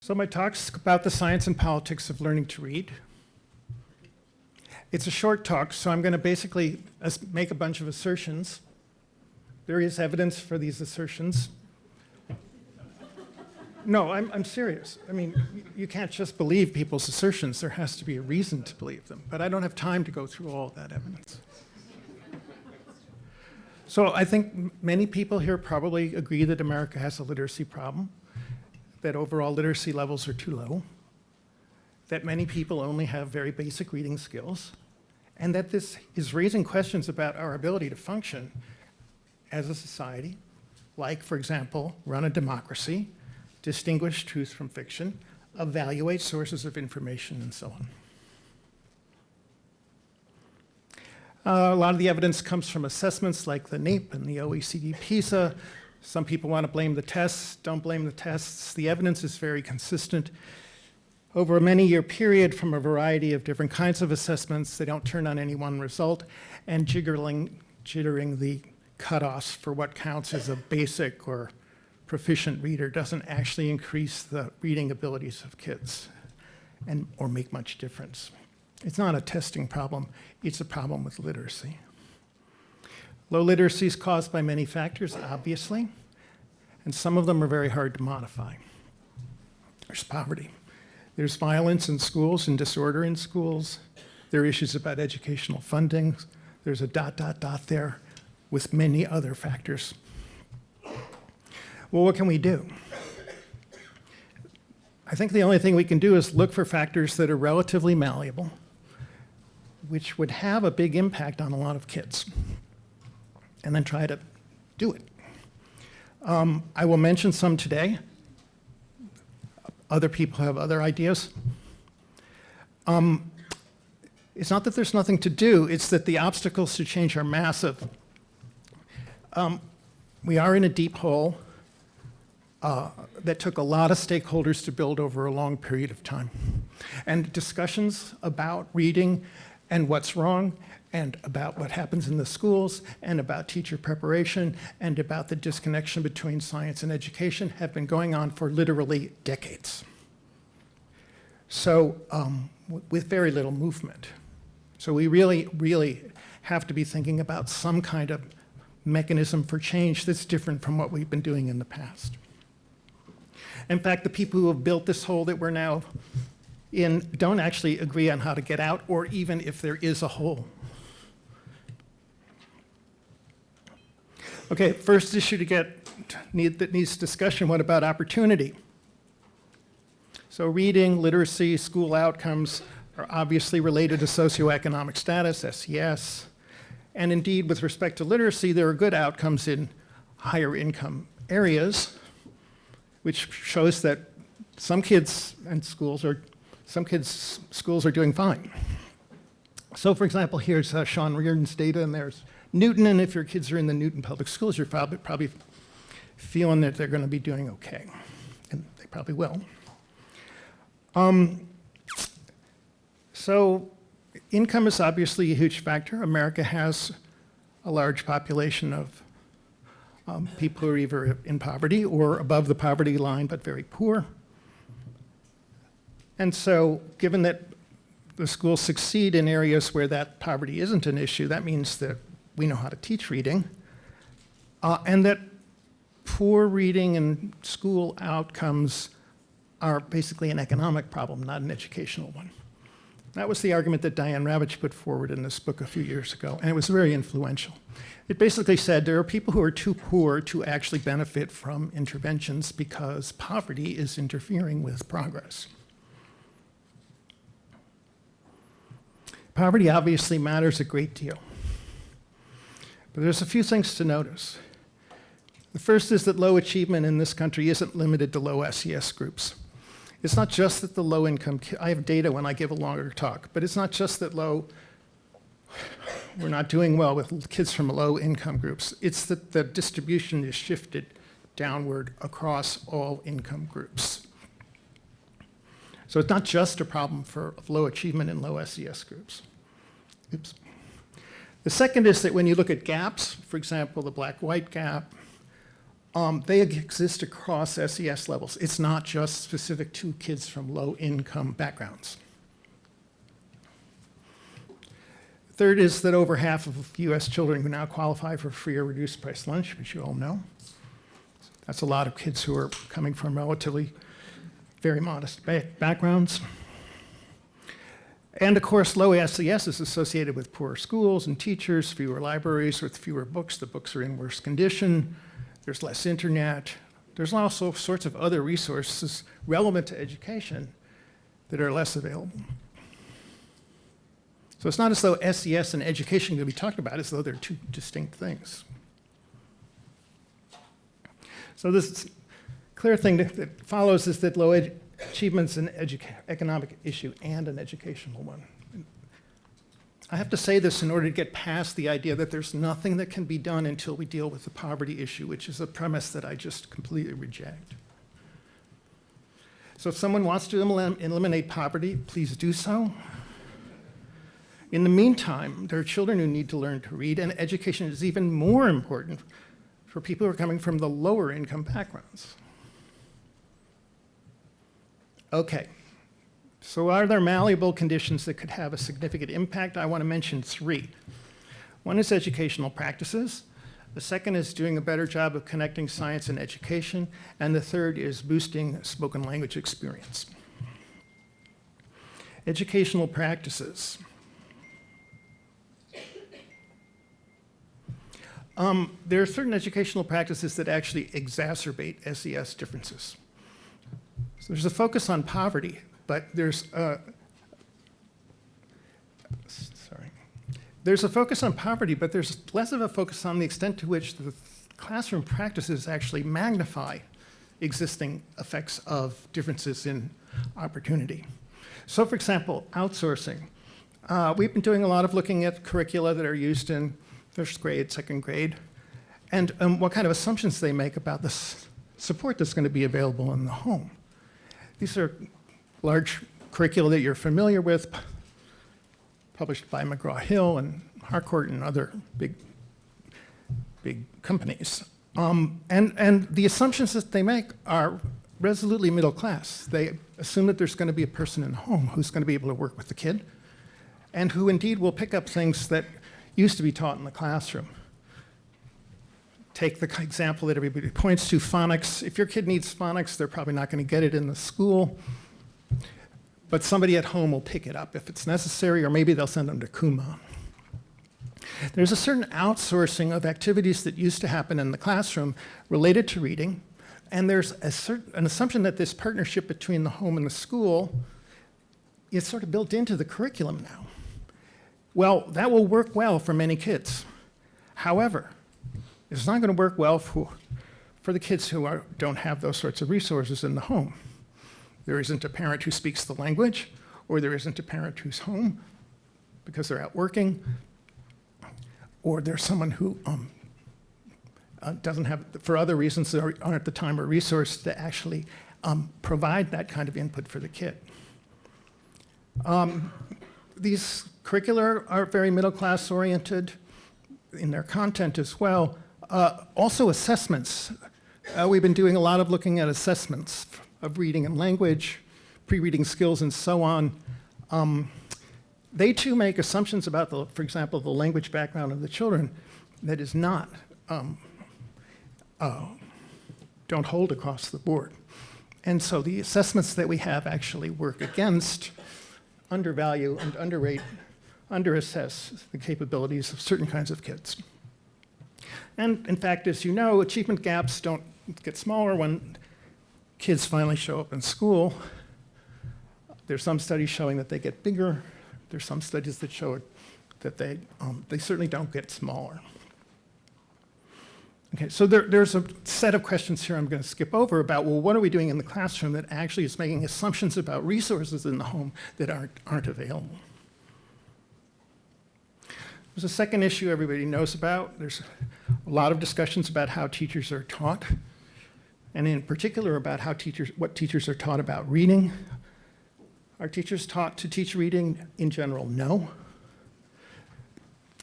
So my talk's about the science and politics of learning to read. It's a short talk, so I'm going to basically make a bunch of assertions. There is evidence for these assertions. No, I'm serious. I mean, you can't just believe people's assertions. There has to be a reason to believe them. But I don't have time to go through all that evidence. So I think many people here probably agree that America has a literacy problem, that overall literacy levels are too low, that many people only have very basic reading skills, and that this is raising questions about our ability to function as a society, like, for example, run a democracy, distinguish truth from fiction, evaluate sources of information, and so on. A lot of the evidence comes from assessments like the NAEP and the OECD PISA. Some people want to blame the tests, don't blame the tests. The evidence is very consistent. Over a many-year period from a variety of different kinds of assessments, they don't turn on any one result, and jittering the cutoffs for what counts as a basic or proficient reader doesn't actually increase the reading abilities of kids or make much difference. It's not a testing problem, it's a problem with literacy. Low literacy is caused by many factors, obviously, and some of them are very hard to modify. There's poverty. There's violence in schools and disorder in schools. There are issues about educational funding. There's a ... there with many other factors. Well, what can we do? I think the only thing we can do is look for factors that are relatively malleable, which would have a big impact on a lot of kids, and then try to do it. I will mention some today. Other people have other ideas. It's not that there's nothing to do, it's that the obstacles to change are massive. We are in a deep hole that took a lot of stakeholders to build over a long period of time. And discussions about reading and what's wrong, and about what happens in the schools, and about teacher preparation, and about the disconnection between science and education have been going on for literally decades. So, with very little movement. So we really have to be thinking about some kind of mechanism for change that's different from what we've been doing in the past. In fact, the people who have built this hole that we're now in don't actually agree on how to get out, or even if there is a hole. Okay, first issue that needs discussion, what about opportunity? So reading, literacy, school outcomes are obviously related to socioeconomic status, SES. And indeed, with respect to literacy, there are good outcomes in higher income areas, which shows that some kids' schools are doing fine. So for example, here's Sean Reardon's data, and there's Newton, and if your kids are in the Newton public schools, you're probably feeling that they're going to be doing okay, and they probably will. So income is obviously a huge factor. America has a large population of people who are either in poverty or above the poverty line, but very poor. And so given that the schools succeed in areas where that poverty isn't an issue, that means that we know how to teach reading, and that poor reading and school outcomes are basically an economic problem, not an educational one. That was the argument that Diane Ravitch put forward in this book a few years ago, and it was very influential. It basically said there are people who are too poor to actually benefit from interventions because poverty is interfering with progress. Poverty obviously matters a great deal. But there's a few things to notice. The first is that low achievement in this country isn't limited to low SES groups. It's not just that the low income, I have data when I give a longer talk, but it's not just that we're not doing well with kids from low income groups. It's that the distribution is shifted downward across all income groups. So it's not just a problem for low achievement in low SES groups. Oops. The second is that when you look at gaps, for example, the black-white gap, they exist across SES levels. It's not just specific to kids from low-income backgrounds. Third is that over half of US children who now qualify for free or reduced price lunch, which you all know. That's a lot of kids who are coming from relatively very modest backgrounds. And of course, low SES is associated with poorer schools and teachers, fewer libraries with fewer books. The books are in worse condition. There's less internet. There's also sorts of other resources relevant to education that are less available. So it's not as though SES and education can be talked about as though they're two distinct things. So this clear thing that follows is that low achievement's an economic issue and an educational one. I have to say this in order to get past the idea that there's nothing that can be done until we deal with the poverty issue, which is a premise that I just completely reject. So if someone wants to eliminate poverty, please do so. In the meantime, there are children who need to learn to read, and education is even more important for people who are coming from the lower income backgrounds. Okay, so are there malleable conditions that could have a significant impact? I want to mention three. One is educational practices. The second is doing a better job of connecting science and education. And the third is boosting spoken language experience. Educational practices. There are certain educational practices that actually exacerbate SES differences. So there's a focus on poverty, but there's a focus on poverty, but there's less of a focus on the extent to which the classroom practices actually magnify existing effects of differences in opportunity. So for example, outsourcing. We've been doing a lot of looking at curricula that are used in first grade, second grade, and what kind of assumptions they make about the support that's going to be available in the home. These are large curricula that you're familiar with, published by McGraw-Hill and Harcourt and other big companies. And the assumptions that they make are resolutely middle class. They assume that there's going to be a person in the home who's going to be able to work with the kid, and who indeed will pick up things that used to be taught in the classroom. Take the example that everybody points to, phonics. If your kid needs phonics, they're probably not going to get it in the school, but somebody at home will pick it up if it's necessary, or maybe they'll send them to Kuma. There's a certain outsourcing of activities that used to happen in the classroom related to reading, and there's an assumption that this partnership between the home and the school is sort of built into the curriculum now. Well, that will work well for many kids. However, it's not going to work well for the kids who don't have those sorts of resources in the home. There isn't a parent who speaks the language, or there isn't a parent who's home because they're out working, or there's someone who doesn't have, for other reasons, aren't at the time or resource to actually provide that kind of input for the kid. These curricula are very middle class oriented in their content as well. Also assessments. We've been doing a lot of looking at assessments of reading and language, pre-reading skills and so on. They too make assumptions about, for example, the language background of the children that is not, don't hold across the board. And so the assessments that we have actually work against, undervalue and underrate, underassess the capabilities of certain kinds of kids. And in fact, as you know, achievement gaps don't get smaller when kids finally show up in school. There's some studies showing that they get bigger. There's some studies that show that they certainly don't get smaller. Okay, so there's a set of questions here I'm going to skip over about, well, what are we doing in the classroom that actually is making assumptions about resources in the home that aren't available? There's a second issue everybody knows about. There's a lot of discussions about how teachers are taught, and in particular about what teachers are taught about reading. Are teachers taught to teach reading? In general, no.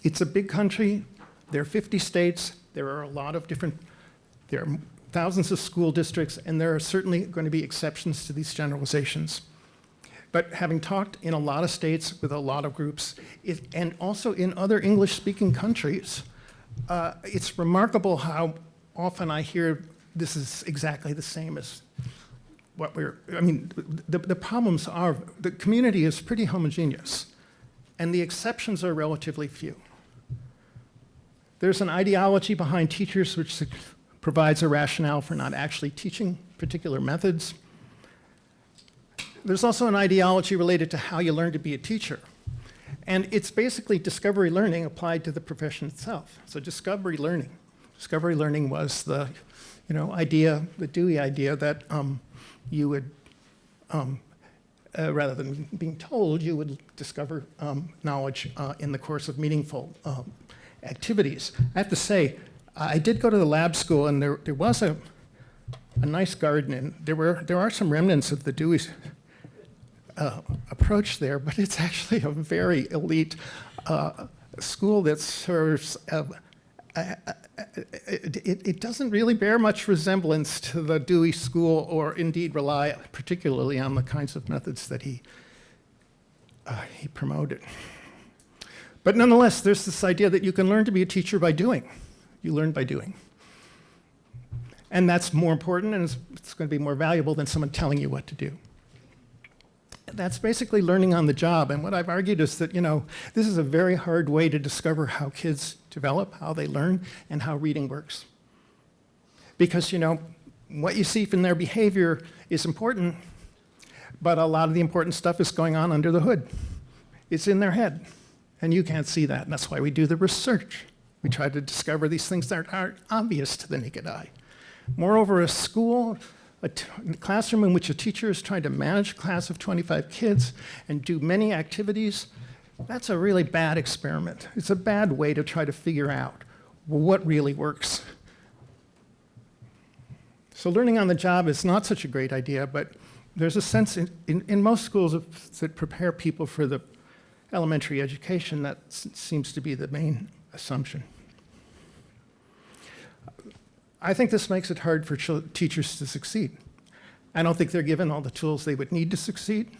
It's a big country. There are 50 states. There are a lot of different, there are thousands of school districts, and there are certainly going to be exceptions to these generalizations. But having talked in a lot of states with a lot of groups, and also in other English-speaking countries, it's remarkable how often I hear this is exactly the same as what the problems are, the community is pretty homogeneous, and the exceptions are relatively few. There's an ideology behind teachers which provides a rationale for not actually teaching particular methods. There's also an ideology related to how you learn to be a teacher. And it's basically discovery learning applied to the profession itself. So discovery learning. Discovery learning was the idea, the Dewey idea that you would, rather than being told, you would discover knowledge in the course of meaningful activities. I have to say, I did go to the lab school, and there was a nice garden, and there are some remnants of the Dewey approach there, but it's actually a very elite school that serves. It doesn't really bear much resemblance to the Dewey school, or indeed rely particularly on the kinds of methods that he promoted. But nonetheless, there's this idea that you can learn to be a teacher by doing. You learn by doing. And that's more important, and it's going to be more valuable than someone telling you what to do. That's basically learning on the job. And what I've argued is that, this is a very hard way to discover how kids develop, how they learn, and how reading works. Because, what you see from their behavior is important, but a lot of the important stuff is going on under the hood. It's in their head, and you can't see that. And that's why we do the research. We try to discover these things that aren't obvious to the naked eye. Moreover, a school, a classroom in which a teacher is trying to manage a class of 25 kids and do many activities, that's a really bad experiment. It's a bad way to try to figure out what really works. So learning on the job is not such a great idea, but there's a sense in most schools that prepare people for the elementary education, that seems to be the main assumption. I think this makes it hard for teachers to succeed. I don't think they're given all the tools they would need to succeed.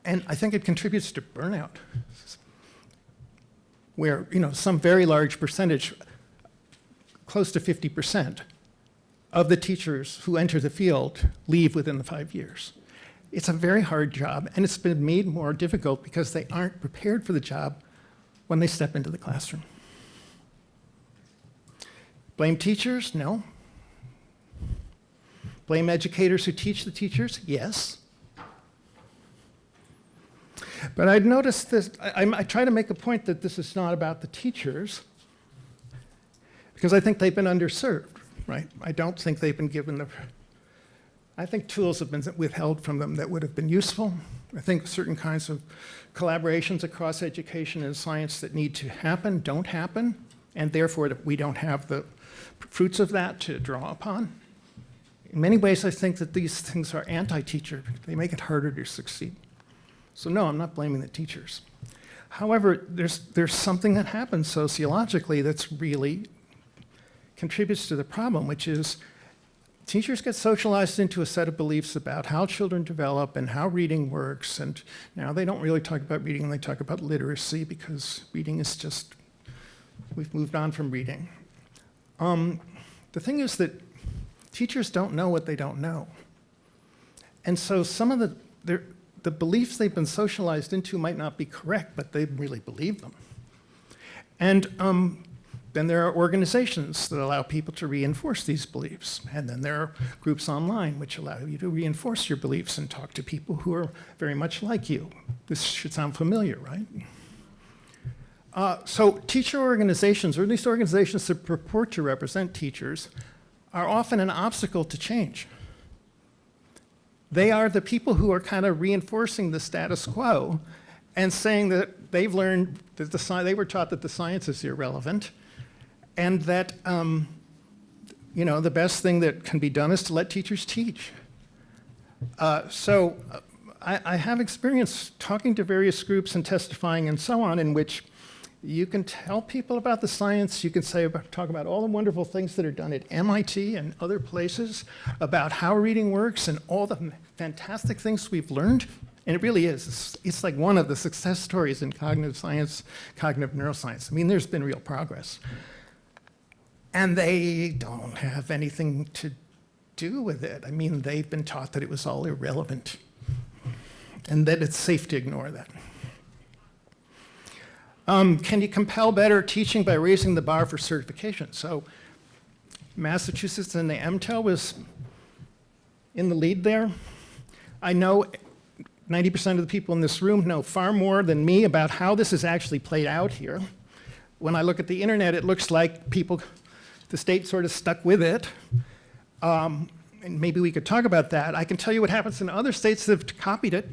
And I think it contributes to burnout, where some very large percentage, close to 50%, of the teachers who enter the field leave within the 5 years. It's a very hard job, and it's been made more difficult because they aren't prepared for the job when they step into the classroom. Blame teachers? No. Blame educators who teach the teachers? Yes. But I'd noticed this, I try to make a point that this is not about the teachers, because I think they've been underserved, right? I don't think they've been given I think tools have been withheld from them that would have been useful. I think certain kinds of collaborations across education and science that need to happen don't happen, and therefore we don't have the fruits of that to draw upon. In many ways, I think that these things are anti-teacher. They make it harder to succeed. So no, I'm not blaming the teachers. However, there's something that happens sociologically that's really contributes to the problem, which is teachers get socialized into a set of beliefs about how children develop and how reading works, and now they don't really talk about reading, they talk about literacy, because reading is just, we've moved on from reading. The thing is that teachers don't know what they don't know. And so some of the beliefs they've been socialized into might not be correct, but they really believe them. And then there are organizations that allow people to reinforce these beliefs. And then there are groups online which allow you to reinforce your beliefs and talk to people who are very much like you. This should sound familiar, right? So teacher organizations, or at least organizations that purport to represent teachers, are often an obstacle to change. They are the people who are kind of reinforcing the status quo and saying that they've learned that they were taught that the science is irrelevant, and that the best thing that can be done is to let teachers teach. I have experience talking to various groups and testifying and so on, in which You can tell people about the science. You can talk about all the wonderful things that are done at MIT and other places about how reading works and all the fantastic things we've learned. And it really is. It's like one of the success stories in cognitive science, cognitive neuroscience. I mean, there's been real progress. And they don't have anything to do with it. I mean, they've been taught that it was all irrelevant and that it's safe to ignore that. Can you compel better teaching by raising the bar for certification? So Massachusetts and the MTEL was in the lead there. I know 90% of the people in this room know far more than me about how this is actually played out here. When I look at the internet, it looks like the state sort of stuck with it. And maybe we could talk about that. I can tell you what happens in other states that have copied it.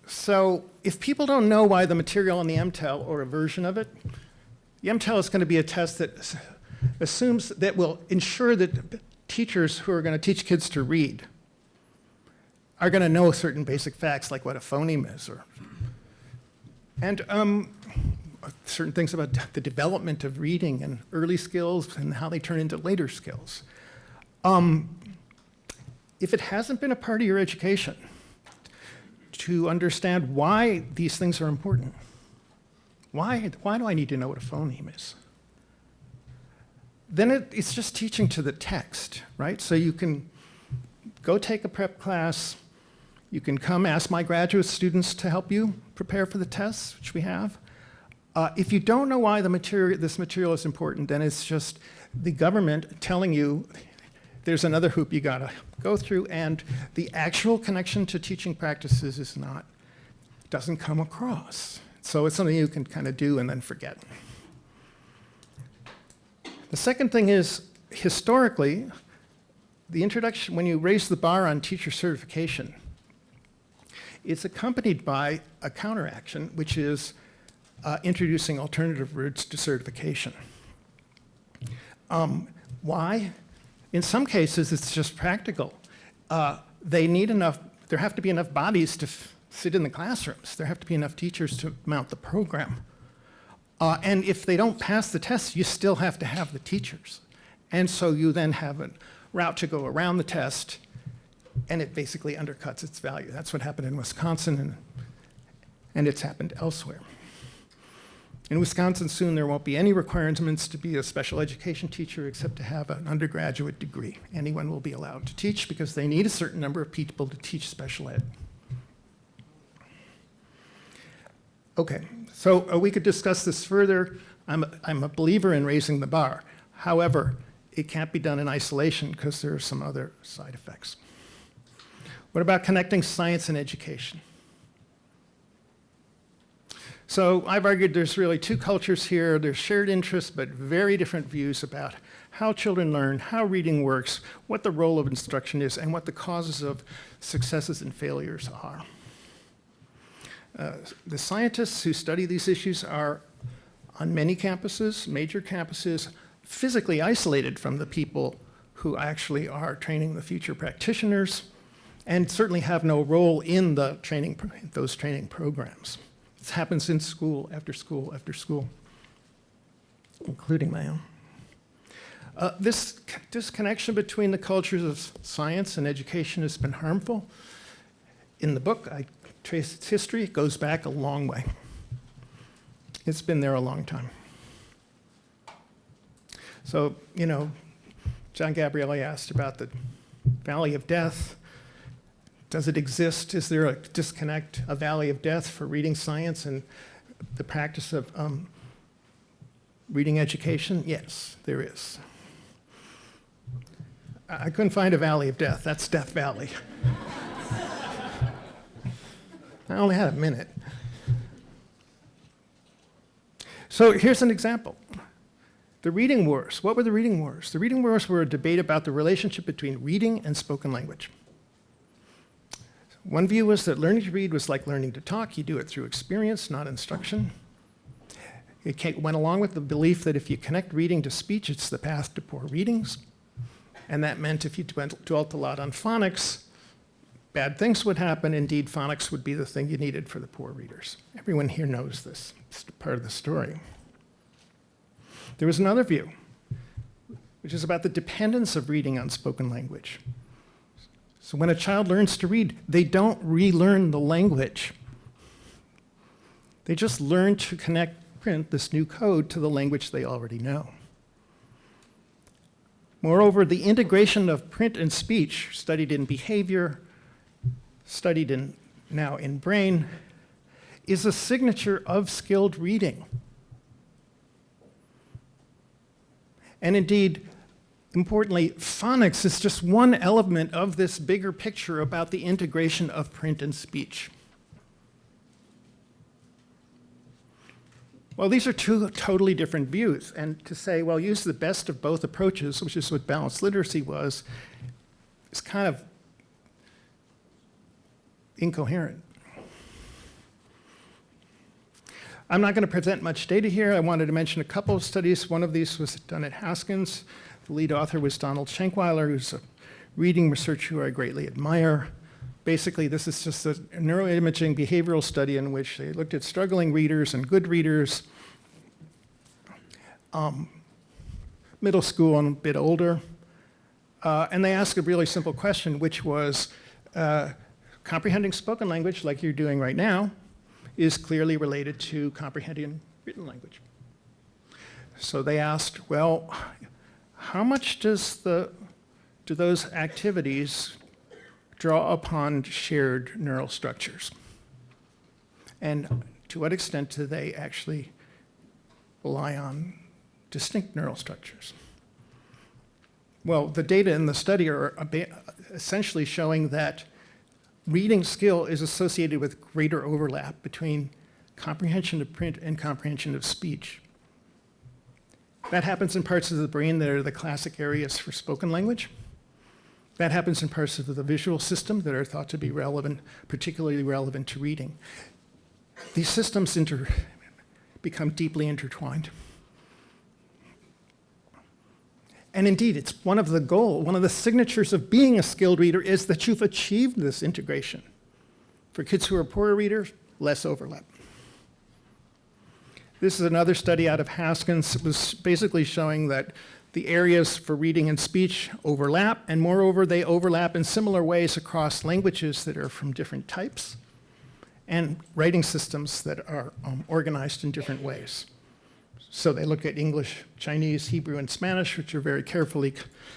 So if people don't know why the material on the MTEL or a version of it, the MTEL is going to be a test that assumes that will ensure that teachers who are going to teach kids to read are going to know certain basic facts like what a phoneme is, and certain things about the development of reading and early skills and how they turn into later skills. If it hasn't been a part of your education to understand why these things are important, why do I need to know what a phoneme is? Then it's just teaching to the text, right? So you can go take a prep class, you can come ask my graduate students to help you prepare for the tests, which we have. If you don't know why this material is important, then it's just the government telling you there's another hoop you gotta go through, and the actual connection to teaching practices doesn't come across. So it's something you can kind of do and then forget. The second thing is, historically, the introduction, when you raise the bar on teacher certification, it's accompanied by a counteraction, which is introducing alternative routes to certification. Why? In some cases, it's just practical. There have to be enough bodies to sit in the classrooms. There have to be enough teachers to mount the program. And if they don't pass the test, you still have to have the teachers. And so you then have a route to go around the test, and it basically undercuts its value. That's what happened in Wisconsin, and it's happened elsewhere. In Wisconsin, soon there won't be any requirements to be a special education teacher except to have an undergraduate degree. Anyone will be allowed to teach because they need a certain number of people to teach special ed. Okay, so we could discuss this further. I'm a believer in raising the bar. However, it can't be done in isolation because there are some other side effects. What about connecting science and education? So I've argued there's really two cultures here. There's shared interests, but very different views about how children learn, how reading works, what the role of instruction is, and what the causes of successes and failures are. The scientists who study these issues are on many campuses, major campuses, physically isolated from the people who actually are training the future practitioners, and certainly have no role in the those training programs. This happens in school after school after school, including my own. This disconnection between the cultures of science and education has been harmful. In the book, I trace its history. It goes back a long way. It's been there a long time. So, John Gabriele asked about the Valley of Death. Does it exist? Is there a disconnect, a valley of death for reading science and the practice of reading education? Yes, there is. I couldn't find a valley of death. That's Death Valley. I only had a minute. So here's an example. The reading wars. What were the reading wars? The reading wars were a debate about the relationship between reading and spoken language. One view was that learning to read was like learning to talk. You do it through experience, not instruction. It went along with the belief that if you connect reading to speech, it's the path to poor readings. And that meant if you dwelt a lot on phonics, bad things would happen. Indeed, phonics would be the thing you needed for the poor readers. Everyone here knows this. It's part of the story. There was another view, which is about the dependence of reading on spoken language. So when a child learns to read, they don't relearn the language. They just learn to print this new code to the language they already know. Moreover, the integration of print and speech, studied in behavior, studied now in brain, is a signature of skilled reading. And indeed, importantly, phonics is just one element of this bigger picture about the integration of print and speech. Well, these are two totally different views, and to say, well, use the best of both approaches, which is what balanced literacy was, is kind of incoherent. I'm not going to present much data here. I wanted to mention a couple of studies. One of these was done at Haskins. The lead author was Donald Schenkweiler, who's a reading researcher who I greatly admire. Basically, this is just a neuroimaging behavioral study in which they looked at struggling readers and good readers, middle school and a bit older. And they asked a really simple question, which was, comprehending spoken language, like you're doing right now, is clearly related to comprehending written language. So they asked, well, how much do those activities draw upon shared neural structures? And to what extent do they actually rely on distinct neural structures? Well, the data in the study are essentially showing that reading skill is associated with greater overlap between comprehension of print and comprehension of speech. That happens in parts of the brain that are the classic areas for spoken language. That happens in parts of the visual system that are thought to be relevant, particularly relevant to reading. These systems become deeply intertwined. And indeed, it's one of the signatures of being a skilled reader is that you've achieved this integration. For kids who are poorer readers, less overlap. This is another study out of Haskins. It was basically showing that the areas for reading and speech overlap, and moreover, they overlap in similar ways across languages that are from different types, and writing systems that are organized in different ways. So they look at English, Chinese, Hebrew, and Spanish, which are very carefully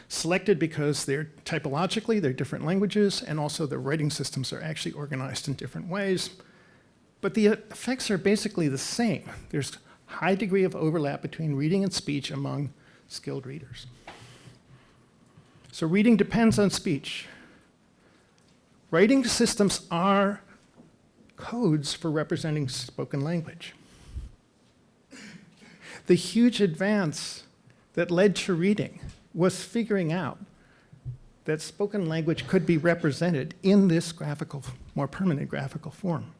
selected because they're typologically, they're different languages, and also the writing systems are actually organized in different ways. But the effects are basically the same. There's a high degree of overlap between reading and speech among skilled readers. So reading depends on speech. Writing systems are codes for representing spoken language. The huge advance that led to reading was figuring out that spoken language could be represented in this graphical, more permanent graphical form.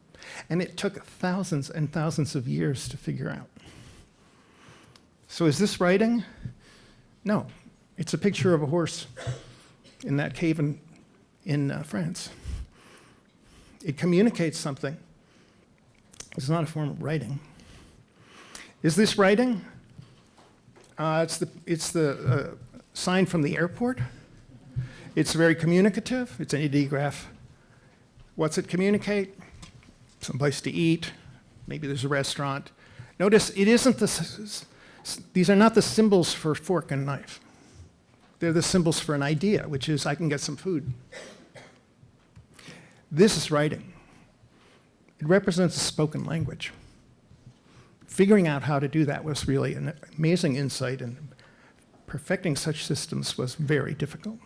And it took thousands and thousands of years to figure out. So is this writing? No, it's a picture of a horse in that cave in France. It communicates something. It's not a form of writing. Is this writing? It's the sign from the airport. It's very communicative. It's an ideograph. What's it communicate? Some place to eat. Maybe there's a restaurant. Notice it isn't these are not the symbols for fork and knife. They're the symbols for an idea, which is I can get some food. This is writing. It represents a spoken language. Figuring out how to do that was really an amazing insight, and perfecting such systems was very difficult.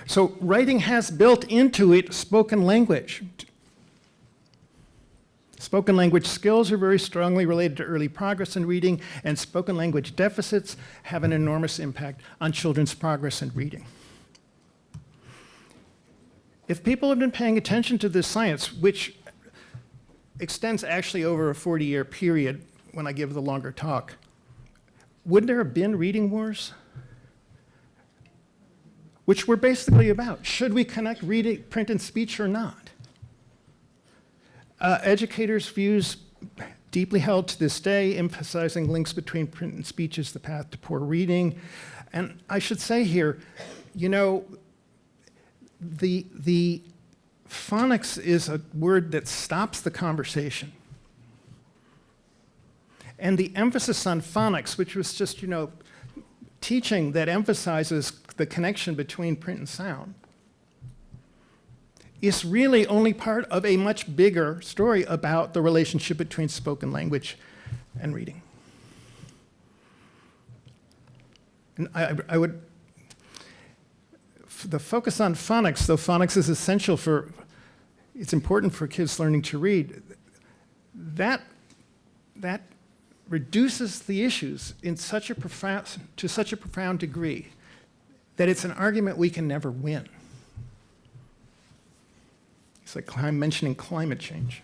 So writing has built into it spoken language. Spoken language skills are very strongly related to early progress in reading, and spoken language deficits have an enormous impact on children's progress in reading. If people have been paying attention to this science, which extends actually over a 40-year period when I give the longer talk, would there have been reading wars? which were basically about, should we connect reading, print, and speech or not? Educators' views, deeply held to this day, emphasizing links between print and speech is the path to poor reading. And I should say here, you know, the phonics is a word that stops the conversation. And the emphasis on phonics, which was just, you know, teaching that emphasizes the connection between print and sound, is really only part of a much bigger story about the relationship between spoken language and reading. And I would, the focus on phonics, though phonics is essential for, it's important for kids learning to read, that reduces the issues in such a to such a profound degree that it's an argument we can never win. It's like I'm mentioning climate change.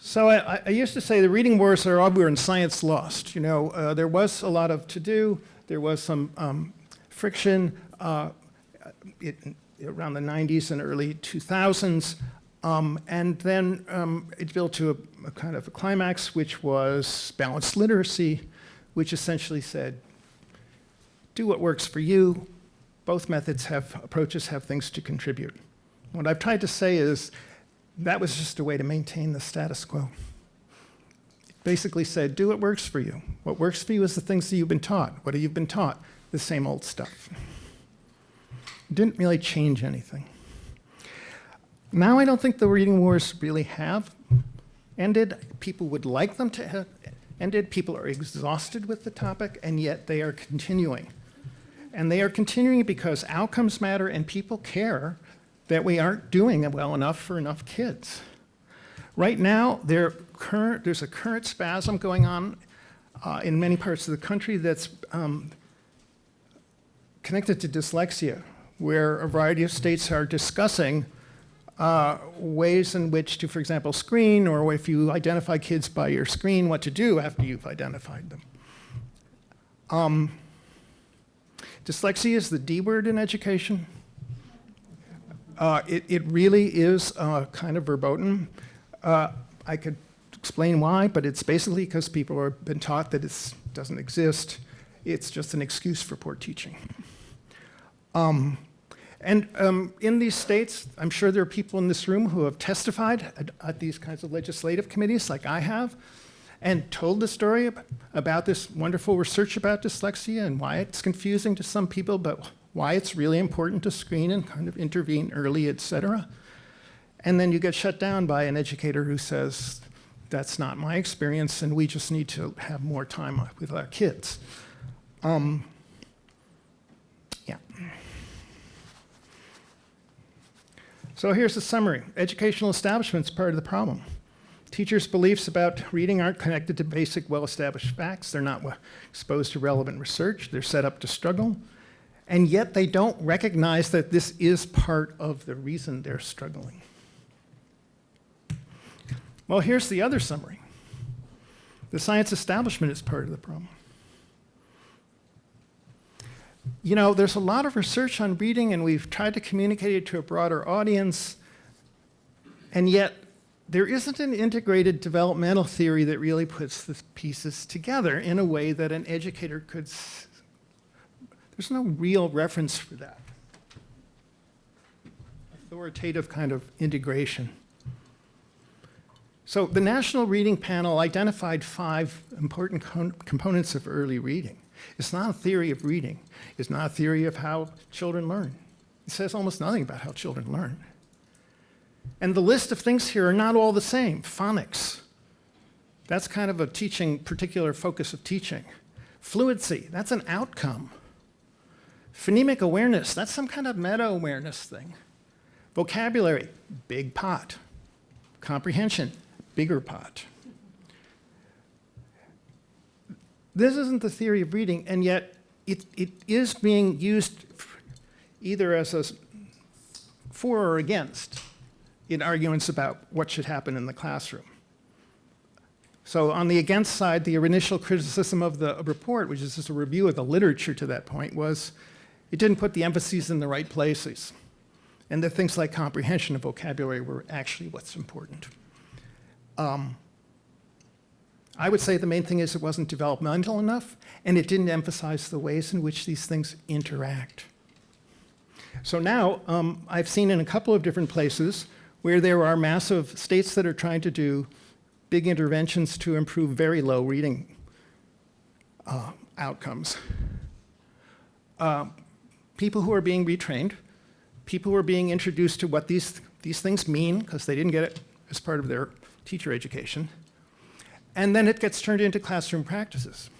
So I used to say the reading wars are over and science lost. You know, there was a lot of to-do, there was some friction around the 90s and early 2000s, and then it built to a kind of a climax, which was balanced literacy, which essentially said, do what works for you. Both approaches have things to contribute. What I've tried to say is that was just a way to maintain the status quo. It basically said, do what works for you. What works for you is the things that you've been taught. What have you been taught? The same old stuff. It didn't really change anything. Now I don't think the reading wars really have ended. People would like them to have ended. People are exhausted with the topic, and yet they are continuing. And they are continuing because outcomes matter and people care that we aren't doing well enough for enough kids. Right now, there's a current spasm going on in many parts of the country that's connected to dyslexia, where a variety of states are discussing ways in which to, for example, screen, or if you identify kids by your screen, what to do after you've identified them. Dyslexia is the D word in education. It really is kind of verboten. I could explain why, but it's basically because people have been taught that it doesn't exist. It's just an excuse for poor teaching. In these states, I'm sure there are people in this room who have testified at these kinds of legislative committees, like I have, and told the story about this wonderful research about dyslexia and why it's confusing to some people, but why it's really important to screen and kind of intervene early, et cetera. And then you get shut down by an educator who says, that's not my experience, and we just need to have more time with our kids. Yeah. So here's the summary. Educational establishment's part of the problem. Teachers' beliefs about reading aren't connected to basic, well-established facts. They're not exposed to relevant research. They're set up to struggle. And yet they don't recognize that this is part of the reason they're struggling. Well, here's the other summary. The science establishment is part of the problem. You know, there's a lot of research on reading, and we've tried to communicate it to a broader audience, and yet there isn't an integrated developmental theory that really puts the pieces together in a way that an educator could. There's no real reference for that. Authoritative kind of integration. So the National Reading Panel identified 5 important components of early reading. It's not a theory of reading. It's not a theory of how children learn. It says almost nothing about how children learn. And the list of things here are not all the same. Phonics, that's kind of a particular focus of teaching. Fluency, that's an outcome. Phonemic awareness, that's some kind of meta-awareness thing. Vocabulary, big pot. Comprehension, bigger pot. This isn't the theory of reading, and yet it is being used either as a for or against in arguments about what should happen in the classroom. So on the against side, the initial criticism of the report, which is just a review of the literature to that point, was It didn't put the emphases in the right places. And that things like comprehension of vocabulary were actually what's important. I would say the main thing is it wasn't developmental enough, and it didn't emphasize the ways in which these things interact. So now, I've seen in a couple of different places where there are massive states that are trying to do big interventions to improve very low reading outcomes. People who are being retrained, people who are being introduced to what these things mean, because they didn't get it as part of their teacher education, and then it gets turned into classroom practices.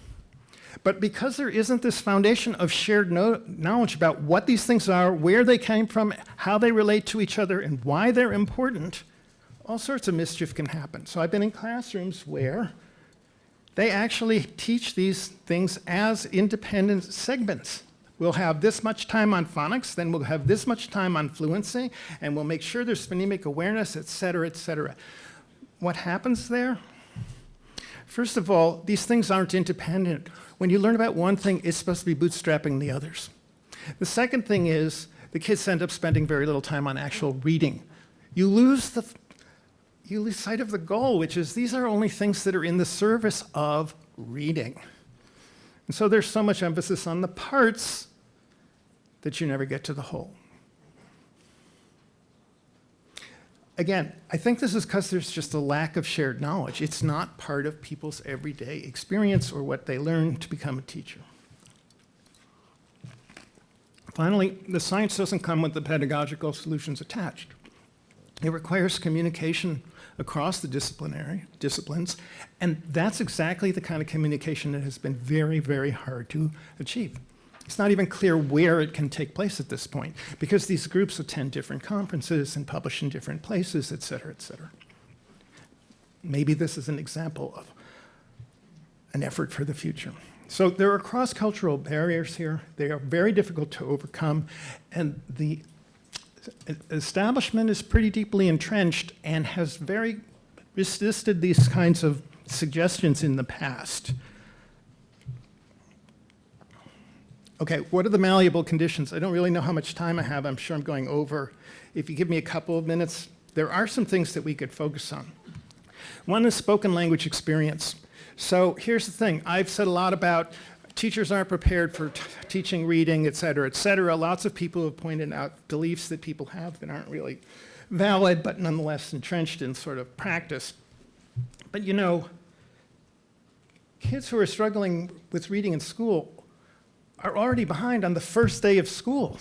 But because there isn't this foundation of shared knowledge about what these things are, where they came from, how they relate to each other, and why they're important, all sorts of mischief can happen. So I've been in classrooms where they actually teach these things as independent segments. We'll have this much time on phonics, then we'll have this much time on fluency, and we'll make sure there's phonemic awareness, et cetera, et cetera. What happens there? First of all, these things aren't independent. When you learn about one thing, it's supposed to be bootstrapping the others. The second thing is the kids end up spending very little time on actual reading. You lose sight of the goal, which is these are only things that are in the service of reading. And so there's so much emphasis on the parts that you never get to the whole. Again, I think this is because there's just a lack of shared knowledge. It's not part of people's everyday experience or what they learn to become a teacher. Finally, the science doesn't come with the pedagogical solutions attached. It requires communication across the disciplines, and that's exactly the kind of communication that has been very, very hard to achieve. It's not even clear where it can take place at this point, because these groups attend different conferences and publish in different places, et cetera, et cetera. Maybe this is an example of an effort for the future. So there are cross-cultural barriers here. They are very difficult to overcome, and the establishment is pretty deeply entrenched and has very resisted these kinds of suggestions in the past. Okay, what are the malleable conditions? I don't really know how much time I have. I'm sure I'm going over. If you give me a couple of minutes, there are some things that we could focus on. One is spoken language experience. So here's the thing. I've said a lot about teachers aren't prepared for teaching reading, et cetera, et cetera. Lots of people have pointed out beliefs that people have that aren't really valid, but nonetheless entrenched in sort of practice. But you know, kids who are struggling with reading in school are already behind on the first day of school.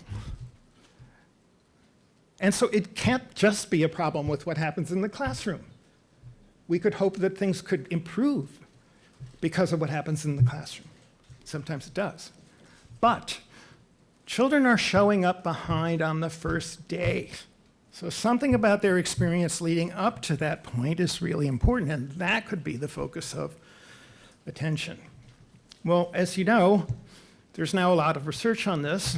And so it can't just be a problem with what happens in the classroom. We could hope that things could improve because of what happens in the classroom. Sometimes it does. But children are showing up behind on the first day. So something about their experience leading up to that point is really important, and that could be the focus of attention. Well, as you know, there's now a lot of research on this.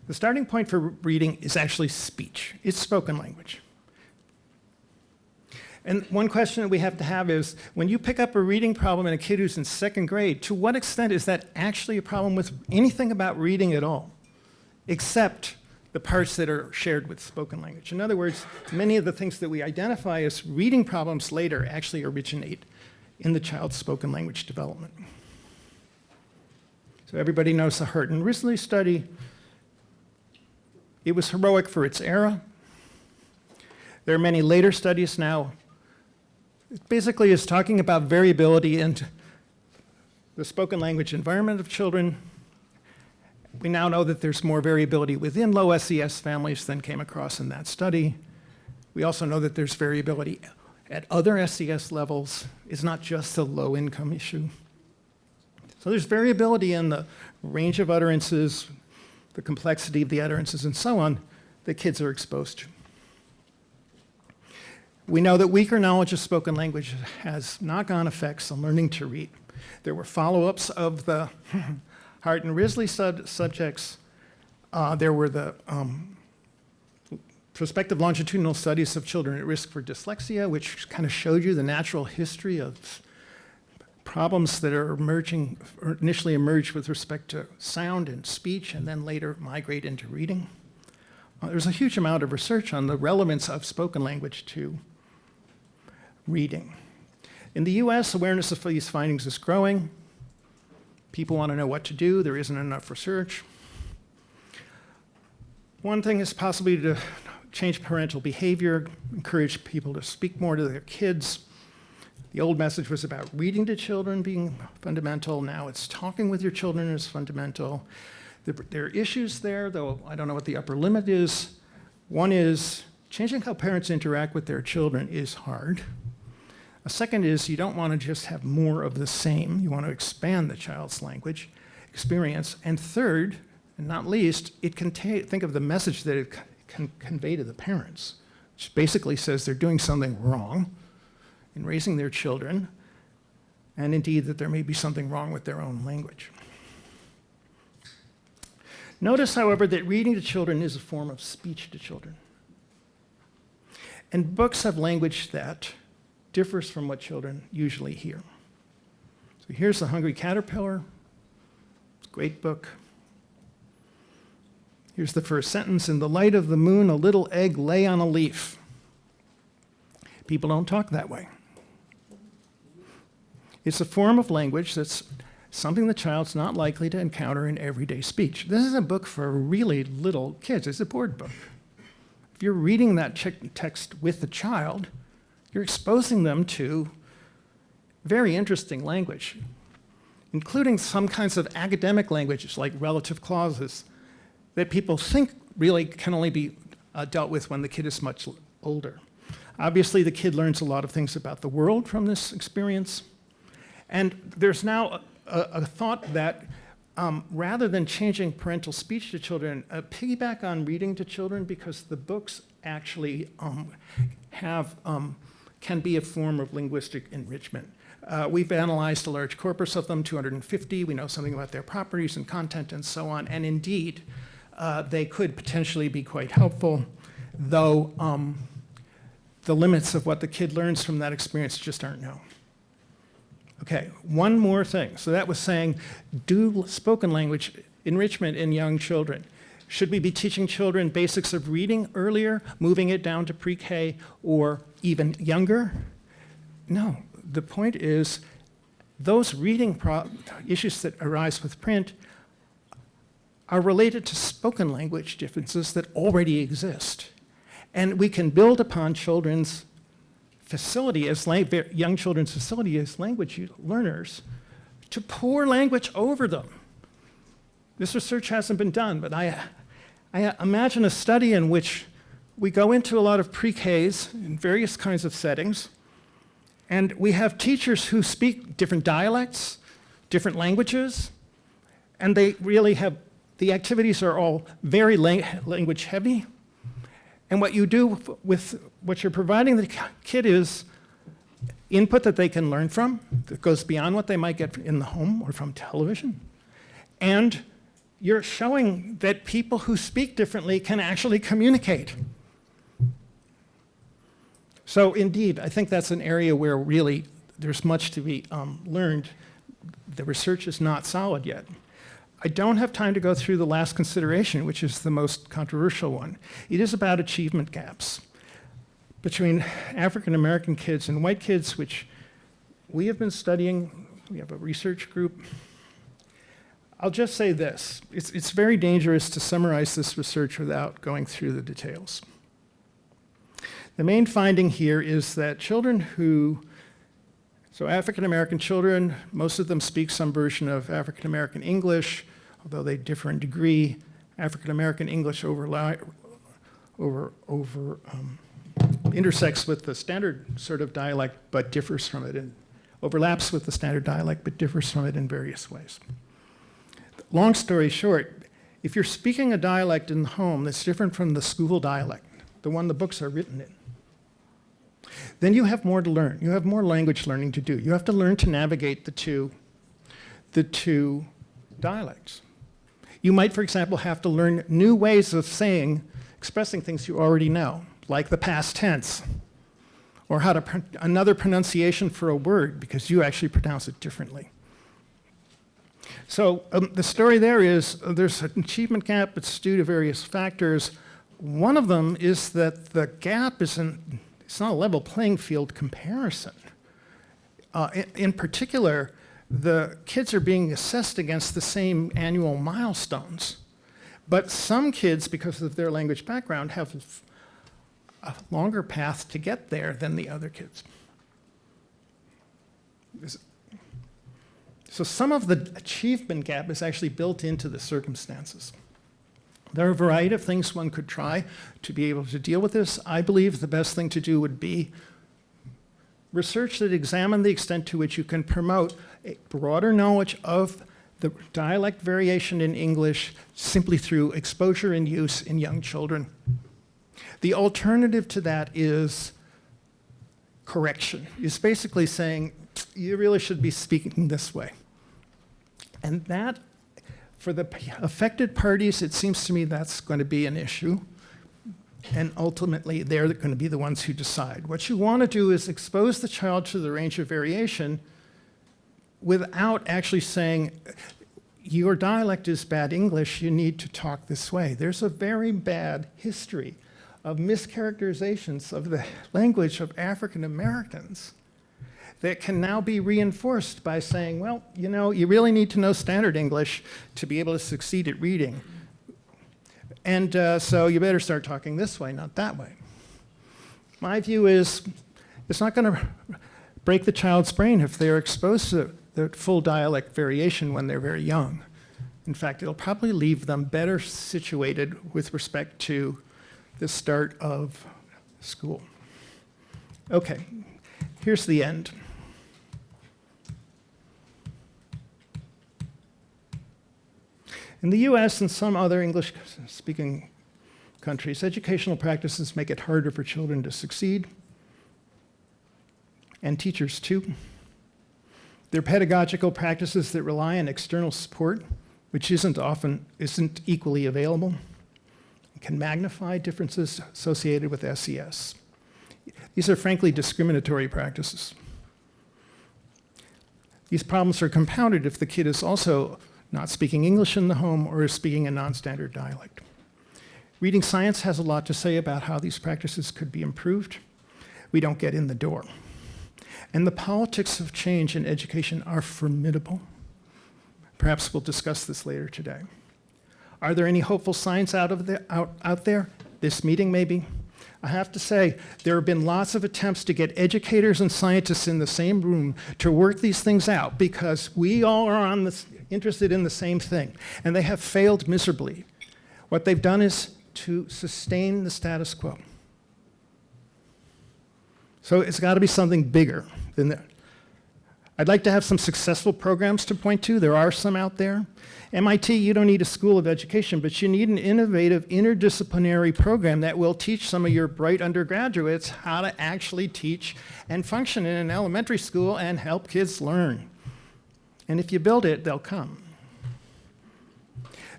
The starting point for reading is actually speech. It's spoken language. And one question that we have to have is, when you pick up a reading problem in a kid who's in second grade, to what extent is that actually a problem with anything about reading at all, except the parts that are shared with spoken language? In other words, many of the things that we identify as reading problems later actually originate in the child's spoken language development. So everybody knows the Hart and Risley study. It was heroic for its era. There are many later studies now. It basically is talking about variability in the spoken language environment of children. We now know that there's more variability within low SES families than came across in that study. We also know that there's variability at other SES levels. It's not just a low-income issue. So there's variability in the range of utterances, the complexity of the utterances, and so on that kids are exposed to. We know that weaker knowledge of spoken language has knock-on effects on learning to read. There were follow-ups of the Hart and Risley subjects. There were the prospective longitudinal studies of children at risk for dyslexia, which kind of showed you the natural history of problems that are emerging, or initially emerge with respect to sound and speech, and then later migrate into reading. There's a huge amount of research on the relevance of spoken language to reading. In the US, awareness of these findings is growing. People want to know what to do. There isn't enough research. One thing is possibly to change parental behavior, encourage people to speak more to their kids. The old message was about reading to children being fundamental. Now it's talking with your children is fundamental. There are issues there, though I don't know what the upper limit is. One is changing how parents interact with their children is hard. A second is you don't want to just have more of the same. You want to expand the child's language experience. And third, and not least, it can think of the message that it can convey to the parents, which basically says they're doing something wrong in raising their children, and indeed that there may be something wrong with their own language. Notice, however, that reading to children is a form of speech to children. And books have language that differs from what children usually hear. So here's The Hungry Caterpillar. It's a great book. Here's the first sentence. In the light of the moon, a little egg lay on a leaf. People don't talk that way. It's a form of language that's something the child's not likely to encounter in everyday speech. This is a book for really little kids. It's a board book. If you're reading that text with the child, you're exposing them to very interesting language, including some kinds of academic languages like relative clauses that people think really can only be dealt with when the kid is much older. Obviously, the kid learns a lot of things about the world from this experience. And there's now a thought that rather than changing parental speech to children, piggyback on reading to children because the books actually can be a form of linguistic enrichment. We've analyzed a large corpus of them, 250. We know something about their properties and content and so on. And indeed, they could potentially be quite helpful, though the limits of what the kid learns from that experience just aren't known. Okay, one more thing. So that was saying, do spoken language enrichment in young children. Should we be teaching children basics of reading earlier, moving it down to pre-K or even younger? No, the point is those reading issues that arise with print are related to spoken language differences that already exist. And we can build upon children's facility as young children's facility as language learners to pour language over them. This research hasn't been done, but I imagine a study in which we go into a lot of pre-Ks in various kinds of settings, and we have teachers who speak different dialects, different languages, and they really have, the activities are all very language heavy. And what you do with what you're providing the kid is input that they can learn from, that goes beyond what they might get in the home or from television. And you're showing that people who speak differently can actually communicate. So indeed, I think that's an area where really there's much to be learned. The research is not solid yet. I don't have time to go through the last consideration, which is the most controversial one. It is about achievement gaps between African American kids and white kids, which we have been studying. We have a research group. I'll just say this. It's very dangerous to summarize this research without going through the details. The main finding here is that so African American children, most of them speak some version of African American English, although they differ in degree. African American English intersects with the standard sort of dialect, but differs from it, and overlaps with the standard dialect, but differs from it in various ways. Long story short, if you're speaking a dialect in the home that's different from the school dialect, the one the books are written in, then you have more to learn. You have more language learning to do. You have to learn to navigate the two dialects. You might, for example, have to learn new ways of expressing things you already know, like the past tense, or how to another pronunciation for a word because you actually pronounce it differently. So the story there is there's an achievement gap. It's due to various factors. One of them is that the gap it's not a level playing field comparison. In particular, the kids are being assessed against the same annual milestones. But some kids, because of their language background, have a longer path to get there than the other kids. So some of the achievement gap is actually built into the circumstances. There are a variety of things one could try to be able to deal with this. I believe the best thing to do would be research that examine the extent to which you can promote a broader knowledge of the dialect variation in English simply through exposure and use in young children. The alternative to that is correction. It's basically saying, you really should be speaking this way. And that, for the affected parties, it seems to me that's going to be an issue. And ultimately, they're going to be the ones who decide. What you want to do is expose the child to the range of variation without actually saying, your dialect is bad English, you need to talk this way. There's a very bad history of mischaracterizations of the language of African Americans that can now be reinforced by saying, well, you know, you really need to know standard English to be able to succeed at reading. And so you better start talking this way, not that way. My view is it's not going to break the child's brain if they're exposed to the full dialect variation when they're very young. In fact, it'll probably leave them better situated with respect to the start of school. Okay, here's the end. In the US and some other English-speaking countries, educational practices make it harder for children to succeed, and teachers too. They're pedagogical practices that rely on external support, which isn't equally available, and can magnify differences associated with SES. These are frankly discriminatory practices. These problems are compounded if the kid is also not speaking English in the home or is speaking a non-standard dialect. Reading Science has a lot to say about how these practices could be improved. We don't get in the door. And the politics of change in education are formidable. Perhaps we'll discuss this later today. Are there any hopeful signs out there? This meeting, maybe? I have to say, there have been lots of attempts to get educators and scientists in the same room to work these things out because we all are interested in the same thing, and they have failed miserably. What they've done is to sustain the status quo. So it's got to be something bigger than that. I'd like to have some successful programs to point to. There are some out there. MIT, you don't need a school of education, but you need an innovative interdisciplinary program that will teach some of your bright undergraduates how to actually teach and function in an elementary school and help kids learn. And if you build it, they'll come.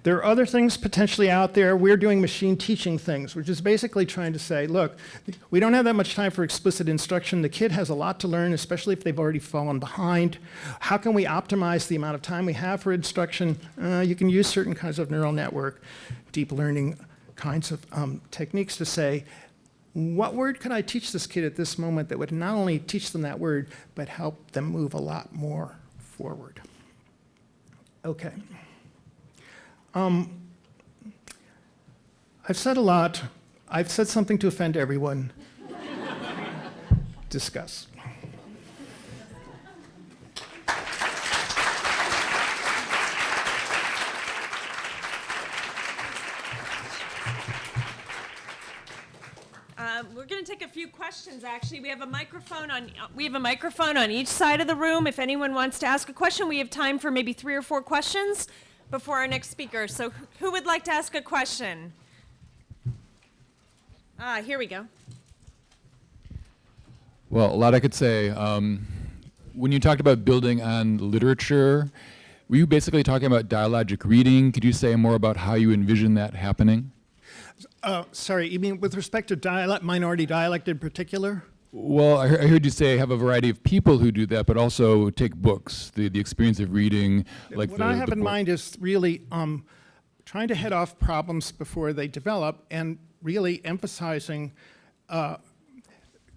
There are other things potentially out there. We're doing machine teaching things, which is basically trying to say, look, we don't have that much time for explicit instruction. The kid has a lot to learn, especially if they've already fallen behind. How can we optimize the amount of time we have for instruction? You can use certain kinds of neural network, deep learning kinds of techniques to say, what word could I teach this kid at this moment that would not only teach them that word, but help them move a lot more forward? Okay. I've said a lot. I've said something to offend everyone. Discuss. We're going to take a few questions, actually. We have a microphone on each side of the room. If anyone wants to ask a question, we have time for maybe 3 or 4 questions before our next speaker. So who would like to ask a question? Here we go. Well, a lot I could say. When you talked about building on literature, were you basically talking about dialogic reading? Could you say more about how you envision that happening? Sorry, you mean with respect to minority dialect in particular? Well, I heard you say have a variety of people who do that, but also take books, the experience of reading, like What I have in book. mind is really trying to head off problems before they develop and really emphasizing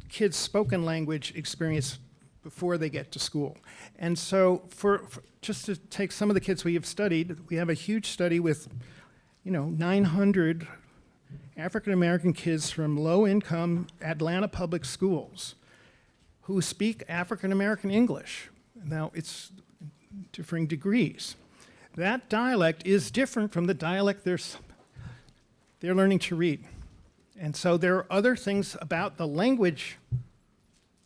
kids' spoken language experience before they get to school. And so for just to take some of the kids we have studied, we have a huge study with 900 African American kids from low-income Atlanta public schools who speak African American English. Now, it's differing degrees. That dialect is different from the dialect they're learning to read. And so there are other things about the language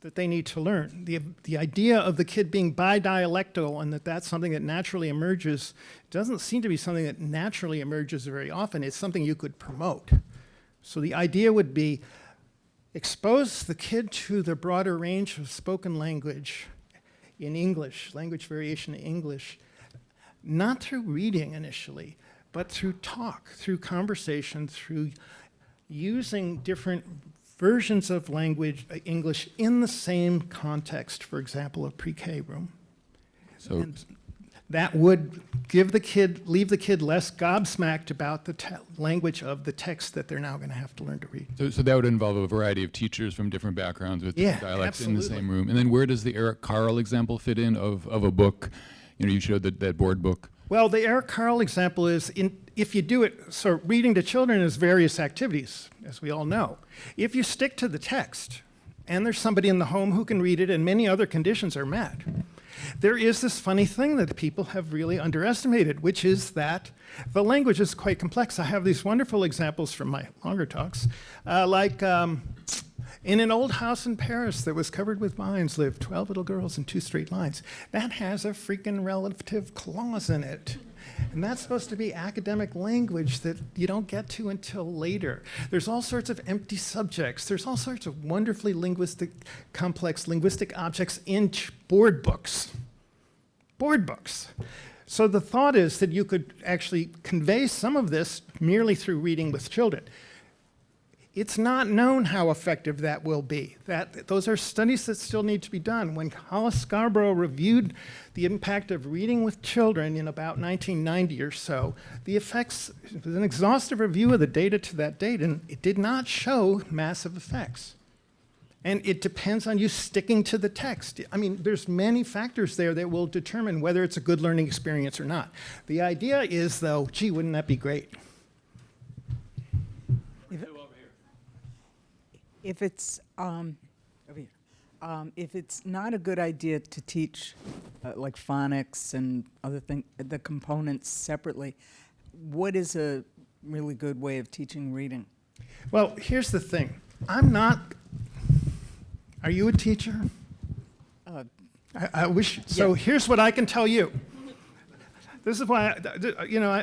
that they need to learn. The idea of the kid being bidialectal and that's something that naturally emerges doesn't seem to be something that naturally emerges very often. It's something you could promote. So the idea would be expose the kid to the broader range of spoken language in English, language variation in English, not through reading initially, but through talk, through conversation, through using different versions of language, English, in the same context, for example, a pre-K room. So, And that would leave the kid less gobsmacked about the language of the text that they're now going to have to learn to read. so that would involve a variety of teachers from different backgrounds with different dialects in the absolutely. same room. And then where does the Eric Carle example fit in of a book? You showed that board book. Well, the Eric Carle example is, if you do it, so reading to children is various activities, as we all know. If you stick to the text, and there's somebody in the home who can read it, and many other conditions are met, there is this funny thing that people have really underestimated, which is that the language is quite complex. I have these wonderful examples from my longer talks, in an old house in Paris that was covered with vines lived 12 little girls in 2 straight lines. That has a freaking relative clause in it. And that's supposed to be academic language that you don't get to until later. There's all sorts of empty subjects. There's all sorts of wonderfully complex linguistic objects in board books. Board books. So the thought is that you could actually convey some of this merely through reading with children. It's not known how effective that will be. Those are studies that still need to be done. When Hollis Scarborough reviewed the impact of reading with children in about 1990 or so, the effects, it was an exhaustive review of the data to that date, and it did not show massive effects. And it depends on you sticking to the text. I mean, there's many factors there that will determine whether it's a good learning experience or not. The idea is, though, gee, wouldn't that be great? If it's over here, if it's not a good idea to teach like phonics and other things, the components separately, what is a really good way of teaching reading? Well, here's the thing. Are you a teacher? I wish. So yeah. Here's what I can tell you. This is why,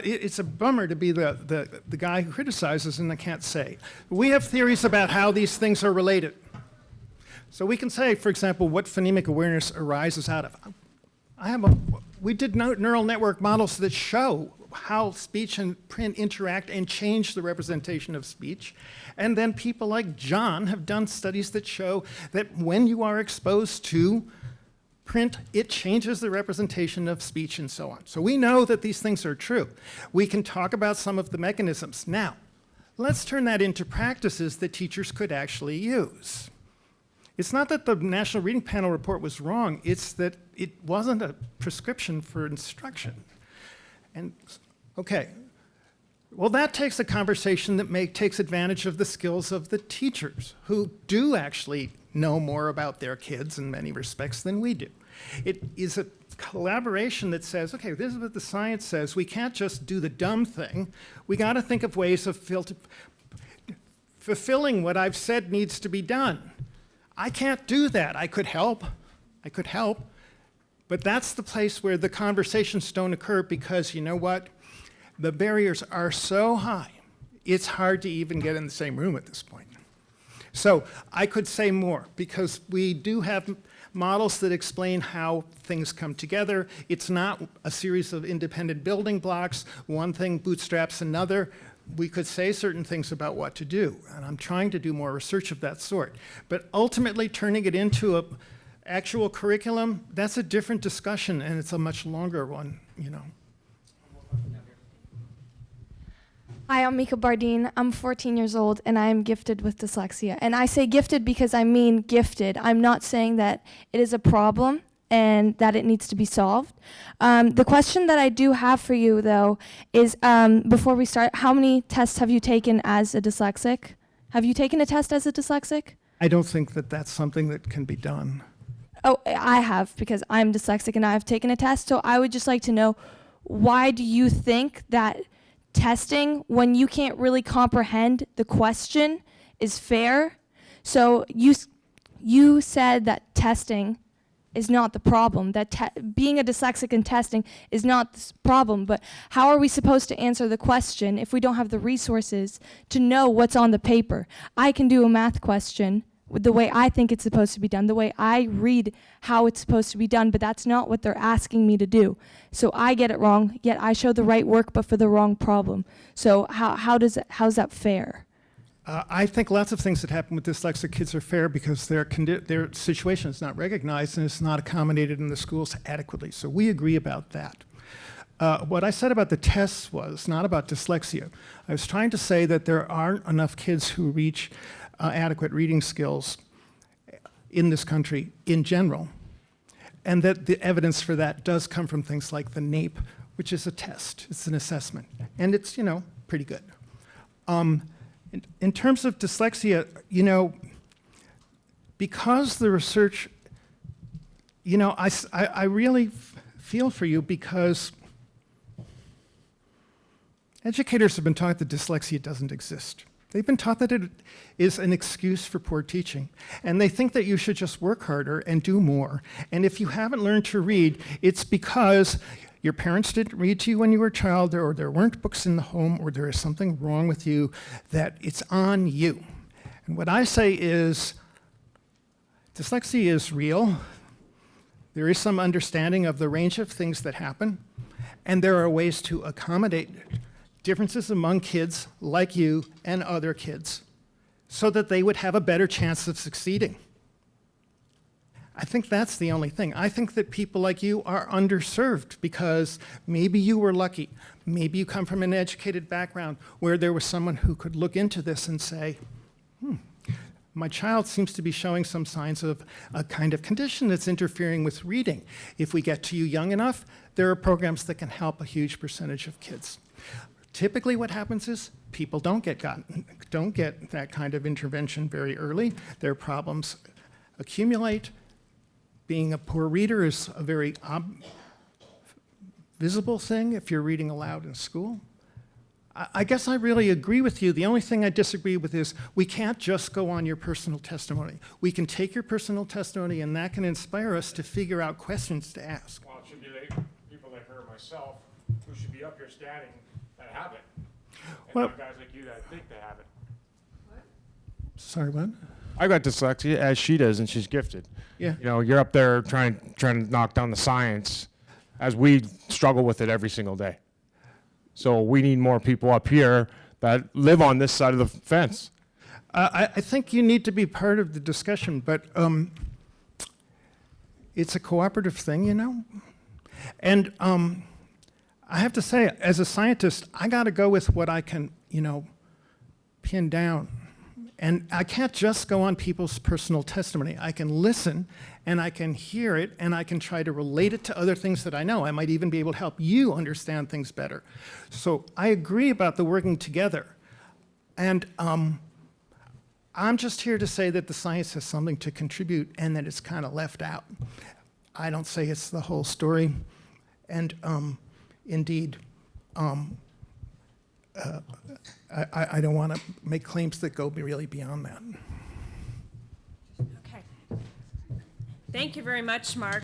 it's a bummer to be the guy who criticizes and I can't say. We have theories about how these things are related. So we can say, for example, what phonemic awareness arises out of. We did neural network models that show how speech and print interact and change the representation of speech. And then people like John have done studies that show that when you are exposed to print, it changes the representation of speech and so on. So we know that these things are true. We can talk about some of the mechanisms. Now, let's turn that into practices that teachers could actually use. It's not that the National Reading Panel report was wrong, it's that it wasn't a prescription for instruction. And, okay, well, that takes a conversation that takes advantage of the skills of the teachers, who do actually know more about their kids in many respects than we do. It is a collaboration that says, okay, this is what the science says. We can't just do the dumb thing. We got to think of ways of fulfilling what I've said needs to be done. I can't do that. I could help. But that's the place where the conversations don't occur because, you know what? The barriers are so high, it's hard to even get in the same room at this point. So I could say more because we do have models that explain how things come together. It's not a series of independent building blocks. One thing bootstraps another. we could say certain things about what to do, and I'm trying to do more research of that sort. But ultimately, turning it into a actual curriculum, that's a different discussion, and it's a much longer one, you know. Hi, I'm Mika Bardine. I'm 14 years old and I am gifted with dyslexia. And I say gifted because I mean gifted. I'm not saying that it is a problem and that it needs to be solved. The question that I do have for you, though, is before we start, how many tests have you taken as a dyslexic? Have you taken a test as a dyslexic? I don't think that that's something that can be done. Oh, I have, because I'm dyslexic and I've taken a test. So I would just like to know, why do you think that testing, when you can't really comprehend the question, is fair? So you said that testing is not the problem, that being a dyslexic and testing is not the problem, but how are we supposed to answer the question if we don't have the resources to know what's on the paper? I can do a math question with the way I think it's supposed to be done, the way I read how it's supposed to be done, but that's not what they're asking me to do. So I get it wrong, yet I show the right work, but for the wrong problem. So how's that fair? I think lots of things that happen with dyslexic kids are fair because their situation is not recognized and it's not accommodated in the schools adequately. So we agree about that. What I said about the tests was not about dyslexia. I was trying to say that there aren't enough kids who reach adequate reading skills in this country in general, and that the evidence for that does come from things like the NAEP, which is a test, it's an assessment, and it's, you know, pretty good. In terms of dyslexia, you know, because the research, you know, I really feel for you because educators have been taught that dyslexia doesn't exist. They've been taught that it is an excuse for poor teaching. And they think that you should just work harder and do more. And if you haven't learned to read, it's because your parents didn't read to you when you were a child, or there weren't books in the home, or there is something wrong with you, that it's on you. And what I say is, dyslexia is real. There is some understanding of the range of things that happen, and there are ways to accommodate differences among kids like you and other kids so that they would have a better chance of succeeding. I think that's the only thing. I think that people like you are underserved because maybe you were lucky. Maybe you come from an educated background where there was someone who could look into this and say, my child seems to be showing some signs of a kind of condition that's interfering with reading. If we get to you young enough, there are programs that can help a huge percentage of kids. Typically what happens is people don't get that kind of intervention very early. Their problems accumulate. Being a poor reader is a very visible thing if you're reading aloud in school. I guess I really agree with you. The only thing I disagree with is we can't just go on your personal testimony. We can take your personal testimony and that can inspire us to figure out questions to ask. Well, it should be people like her or myself who should be up here standing that have it. And Well- not guys like you that think they have it. Sorry, what? I got dyslexia as she does, and she's gifted. Yeah. You know, you're up there trying to knock down the science as we struggle with it every single day. So we need more people up here that live on this side of the fence. I think you need to be part of the discussion, but it's a cooperative thing, you know? And I have to say, as a scientist, I got to go with what I can, you know, pin down. And I can't just go on people's personal testimony. I can listen, and I can hear it, and I can try to relate it to other things that I know. I might even be able to help you understand things better. So I agree about the working together. And I'm just here to say that the science has something to contribute and that it's kind of left out. I don't say it's the whole story. And indeed, I don't want to make claims that go really beyond that. Okay. Thank you very much, Mark.